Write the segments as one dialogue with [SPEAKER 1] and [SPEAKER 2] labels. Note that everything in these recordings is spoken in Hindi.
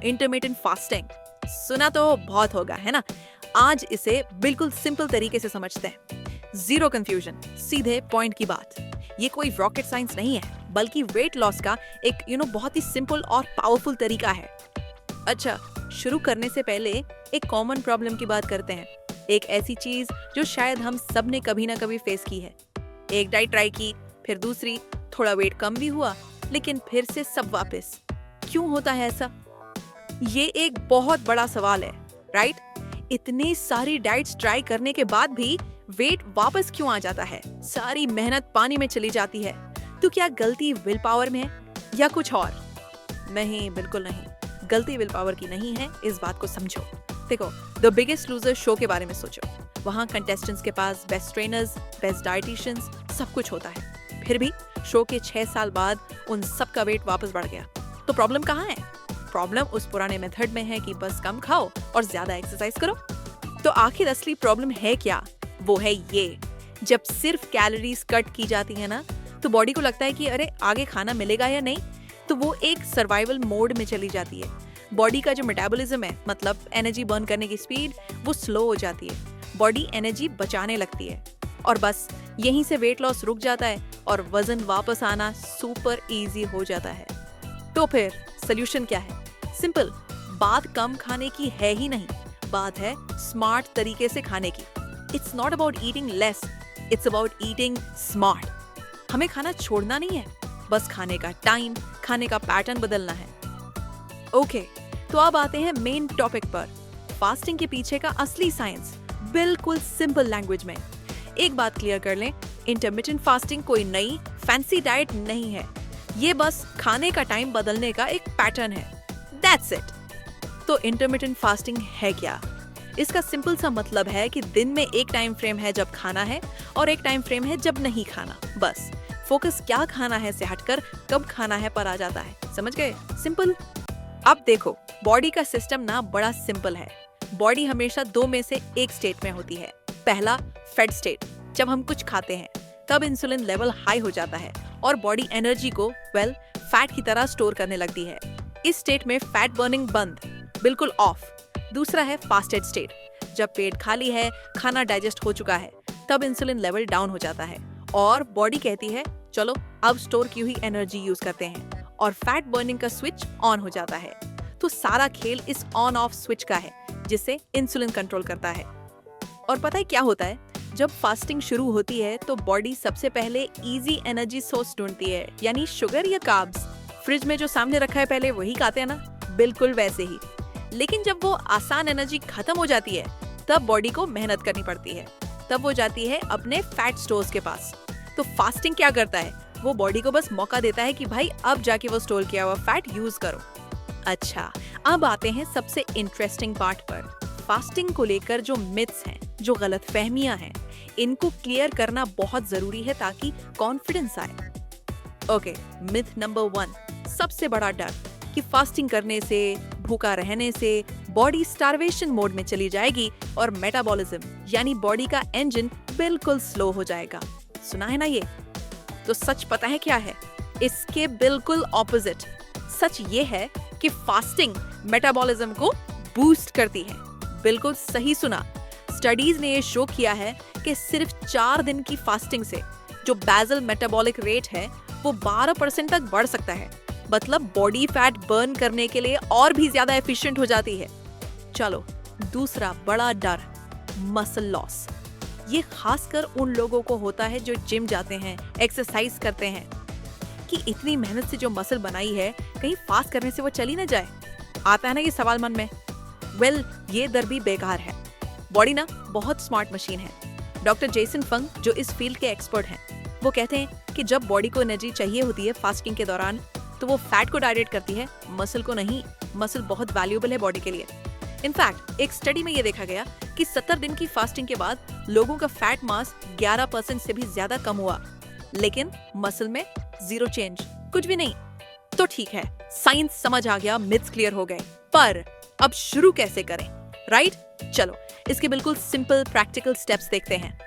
[SPEAKER 1] इंटरमिटेंट फास्टिंग सुना तो बहुत होगा, है ना? आज इसे बिल्कुल सिंपल तरीके से समझते हैं। जीरो कंफ्यूजन, सीधे पॉइंट की बात। ये कोई रॉकेट साइंस नहीं है, बल्कि वेट लॉस का एक बहुत ही सिंपल और पावरफुल तरीका है। अच्छा, शुरू करने से पहले एक कॉमन प्रॉब्लम की बात करते हैं। एक ऐसी चीज जो शायद हम सब ने कभी ना कभी फेस की है। एक डाइट ट्राई की, फिर दूसरी, थोड़ा वेट कम भी हुआ, लेकिन फिर से सब वापस। क्यों होता है ऐसा? ये एक बहुत बड़ा सवाल है, राइट? इतनी सारी डाइट्स ट्राई करने के बाद भी वेट वापस क्यों आ जाता है? सारी मेहनत पानी में चली जाती है। तो क्या गलती विल पावर में है या कुछ और? नहीं, बिल्कुल नहीं। गलती विल पावर की नहीं है, इस बात को समझो। देखो, द बिगेस्ट लूजर शो के बारे में सोचो। वहाँ कंटेस्टेंट्स के पास बेस्ट ट्रेनर्स, बेस्ट डाइटिशियंस, सब कुछ होता है। फिर भी शो के 6 साल बाद उन सब का वेट वापस बढ़ गया। तो प्रॉब्लम कहाँ है? प्रॉब्लम उस पुराने मेथड में है कि बस कम खाओ और ज्यादा एक्सरसाइज करो। तो आखिर असली प्रॉब्लम है क्या? वो है ये, जब सिर्फ कैलोरीज कट की जाती है ना, तो बॉडी को लगता है कि अरे आगे खाना मिलेगा या नहीं, तो वो एक सर्वाइवल मोड में चली जाती है। बॉडी का जो मेटाबॉलिज्म है, मतलब एनर्जी बर्न करने की स्पीड, वो स्लो हो जाती है। बॉडी एनर्जी बचाने लगती है और बस यहीं से वेट लॉस रुक जाता है और वजन वापस आना सुपर इजी हो जाता है। तो फिर सोल्यूशन क्या है? सिंपल, बात कम खाने की है ही नहीं, बात है स्मार्ट तरीके से खाने की। It's not about eating less, it's about eating smart. हमें खाना छोड़ना नहीं है, बस खाने का टाइम, खाने का पैटर्न बदलना है। ओके, तो अब आते हैं मेन टॉपिक पर, फास्टिंग के पीछे का असली साइंस, बिल्कुल सिंपल लैंग्वेज में। एक बात क्लियर कर लें, इंटरमिटेंट फास्टिंग कोई नई फैंसी डाइट नहीं है। ये बस खाने का टाइम बदलने का एक पैटर्न है। That's it. तो इंटरमिटेंट फास्टिंग है क्या? इसका सिंपल सा मतलब है कि दिन में एक टाइम फ्रेम है जब खाना है और एक टाइम फ्रेम है जब नहीं खाना। बस फोकस क्या खाना है से हटकर कब खाना है पर आ जाता है। समझ गए? सिंपल। अब देखो, बॉडी का सिस्टम ना बड़ा सिंपल है। बॉडी हमेशा दो में से एक स्टेट में होती है। पहला, फेड स्टेट। जब हम कुछ खाते हैं तब इंसुलिन लेवल हाई हो जाता है और बॉडी एनर्जी को फैट की तरह स्टोर करने लगती है। इस स्टेट में फैट बर्निंग बंद, बिल्कुल ऑफ। दूसरा है फास्टेड स्टेट। जब पेट खाली है, खाना डाइजेस्ट हो चुका है, तब इंसुलिन लेवल डाउन हो जाता है और बॉडी कहती है चलो अब स्टोर की हुई एनर्जी यूज करते हैं और फैट बर्निंग का स्विच ऑन हो जाता है। तो सारा खेल इस ऑन ऑफ स्विच का है, जिसे इंसुलिन कंट्रोल करता है। और पता है क्या होता है? जब फास्टिंग शुरू होती है तो बॉडी सबसे पहले इजी एनर्जी सोर्स ढूंढती है, यानी शुगर या कार्ब्स। फ्रिज में जो सामने रखा है पहले वही खाते हैं ना, बिल्कुल वैसे ही। लेकिन जब वो आसान एनर्जी खत्म हो जाती है, तब बॉडी को मेहनत करनी पड़ती है। तब वो जाती है अपने फैट स्टोर्स के पास। तो फास्टिंग क्या करता है? वो बॉडी को बस मौका देता है कि भाई अब जाके वो स्टोर किया हुआ फैट यूज करो। अच्छा, अब आते हैं सबसे इंटरेस्टिंग पार्ट पर। फास्टिंग को लेकर जो मिथ्स हैं, जो गलतफहमियां हैं, इनको क्लियर करना बहुत जरूरी है ताकि कॉन्फिडेंस आए। ओके, मिथ नंबर 1, सबसे बड़ा डर कि फास्टिंग करने से, भूखा रहने से बॉडी स्टार्वेशन मोड में चली जाएगी और मेटाबॉलिज्म यानी बॉडी का इंजन बिल्कुल स्लो हो जाएगा। सुना है ना ये? तो सच पता है क्या है? इसके बिल्कुल ऑपोजिट। सच ये है कि फास्टिंग मेटाबॉलिज्म को बूस्ट करती है। बिल्कुल सही सुना। स्टडीज ने ये शो किया है कि सिर्फ 4 दिन की फास्टिंग से जो बेसल मेटाबॉलिक रेट है वो 12% तक बढ़ सकता है। मतलब बॉडी फैट बर्न करने के लिए और भी ज्यादा एफिशिएंट हो जाती है। चलो, दूसरा बड़ा डर, मसल लॉस। ये खासकर उन लोगों को होता है जो जिम जाते हैं, एक्सरसाइज करते हैं, कि इतनी मेहनत से जो मसल बनाई है कहीं फास्ट करने से वो चली ना जाए। आता है ना ये सवाल मन में। ये डर भी बेकार है। बॉडी ना बहुत स्मार्ट मशीन है। डॉक्टर जेसन फंग जो इस फील्ड के एक्सपर्ट हैं, वो कहते हैं कि जब बॉडी को एनर्जी चाहिए होती है फास्टिंग के दौरान, तो वो फैट को डायरेक्ट करती है, मसल को नहीं। मसल बहुत वैल्यूएबल है बॉडी के लिए। इनफैक्ट एक स्टडी में ये देखा गया कि 70 दिन की फास्टिंग के बाद लोगों का फैट मास 11% से भी ज्यादा कम हुआ, लेकिन मसल में 0 चेंज, कुछ भी नहीं। तो ठीक है, साइंस समझ आ गया, मिथ्स क्लियर हो गए, पर अब शुरू कैसे करें? राइट? चलो इसके बिल्कुल सिंपल प्रैक्टिकल स्टेप्स देखते हैं।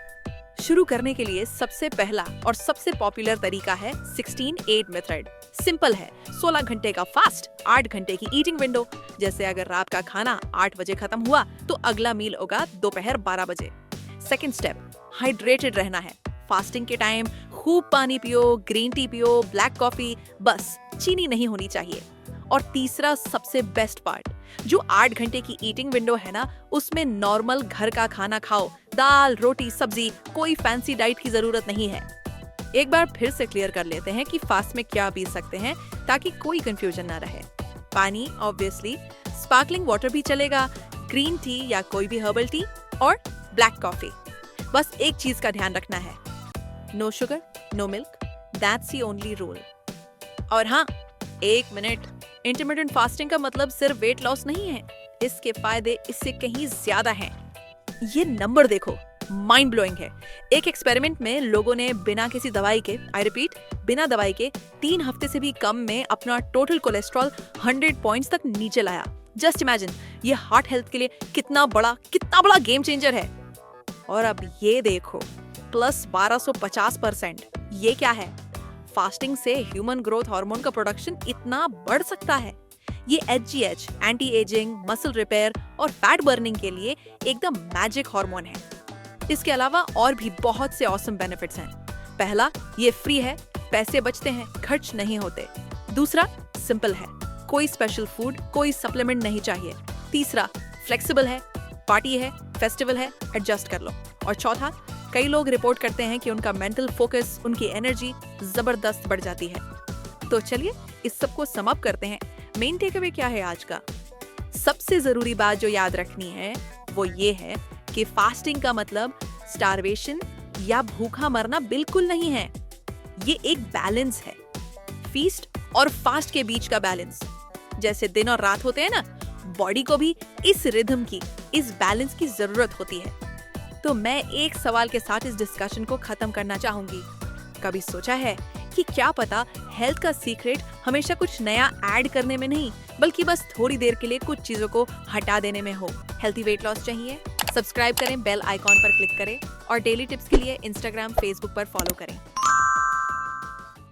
[SPEAKER 1] शुरू करने के लिए सबसे पहला और सबसे पॉपुलर तरीका है 16-8 मेथड। सिंपल है, 16 घंटे का फास्ट, 8 घंटे की ईटिंग विंडो। जैसे अगर रात का खाना 8 बजे खत्म हुआ तो अगला मील होगा दोपहर 12 बजे। सेकंड स्टेप, हाइड्रेटेड रहना है। फास्टिंग के टाइम खूब पानी पियो, ग्रीन टी पियो, ब्लैक कॉफी, बस चीनी नहीं होनी चाहिए। और तीसरा सबसे बेस्ट पार्ट, जो 8 घंटे की ईटिंग विंडो है ना, उसमें नॉर्मल घर का खाना खाओ। दाल, रोटी, सब्जी, कोई फैंसी डाइट की जरूरत नहीं है। एक बार फिर से क्लियर कर लेते हैं कि फास्ट में क्या पी सकते हैं ताकि कोई कंफ्यूजन ना रहे। पानी ऑब्वियसली, स्पार्कलिंग वाटर भी चलेगा, ग्रीन टी या कोई भी हर्बल टी, और ब्लैक कॉफी। बस एक चीज का ध्यान रखना है, no sugar, no milk, that's the only rule. और हाँ, 1 मिनट, इंटरमिटेंट फास्टिंग का मतलब सिर्फ वेट लॉस नहीं है, इसके फायदे इससे कहीं ज्यादा हैं। ये नंबर देखो, माइंड ब्लोइंग है। एक एक्सपेरिमेंट में लोगों ने बिना किसी दवाई के, आई रिपीट, बिना दवाई के 3 हफ्ते से भी कम में अपना टोटल कोलेस्ट्रॉल 100 पॉइंट्स तक नीचे लाया। जस्ट इमेजिन, ये हार्ट हेल्थ के लिए कितना बड़ा गेम चेंजर है। और अब ये देखो, प्लस 1250%। ये क्या है? फास्टिंग से ह्यूमन ग्रोथ हार्मोन का प्रोडक्शन इतना बढ़ सकता है। ये HGH, anti ageing, muscle repair और फैट बर्निंग के लिए एकदम मैजिक हार्मोन है। इसके अलावा और भी बहुत से ऑसम बेनिफिट्स हैं। पहला, ये फ्री है, पैसे बचते हैं, खर्च नहीं होते। दूसरा, सिंपल है, कोई स्पेशल फूड, कोई सप्लीमेंट नहीं चाहिए। तीसरा, फ्लेक्सिबल है, पार्टी है, फेस्टिवल है, एडजस्ट कर लो। और चौथा, कई लोग रिपोर्ट करते हैं कि उनका मेंटल फोकस, उनकी एनर्जी जबरदस्त बढ़ जाती है। तो चलिए इस सबको सम अप करते हैं। मेन टेकअवे क्या है आज का? सबसे जरूरी बात जो याद रखनी है वो ये है कि फास्टिंग का मतलब स्टारवेशन या भूखा मरना बिल्कुल नहीं है। ये एक बैलेंस है, फीस्ट और फास्ट के बीच का बैलेंस। जैसे दिन और रात होते हैं ना, बॉडी को भी इस रिदम की, इस बैलेंस की जरूरत होती है। तो मैं एक सवाल के साथ इस डिस्कशन को खत्म करना चाहूंगी। कभी सोचा है कि क्या पता हेल्थ का सीक्रेट हमेशा कुछ नया ऐड करने में नहीं, बल्कि बस थोड़ी देर के लिए कुछ चीजों को हटा देने में हो। हेल्थी वेट लॉस चाहिए? सब्सक्राइब करें, बेल आइकॉन पर क्लिक करें और डेली टिप्स के लिए इंस्टाग्राम, फेसबुक पर फॉलो करें।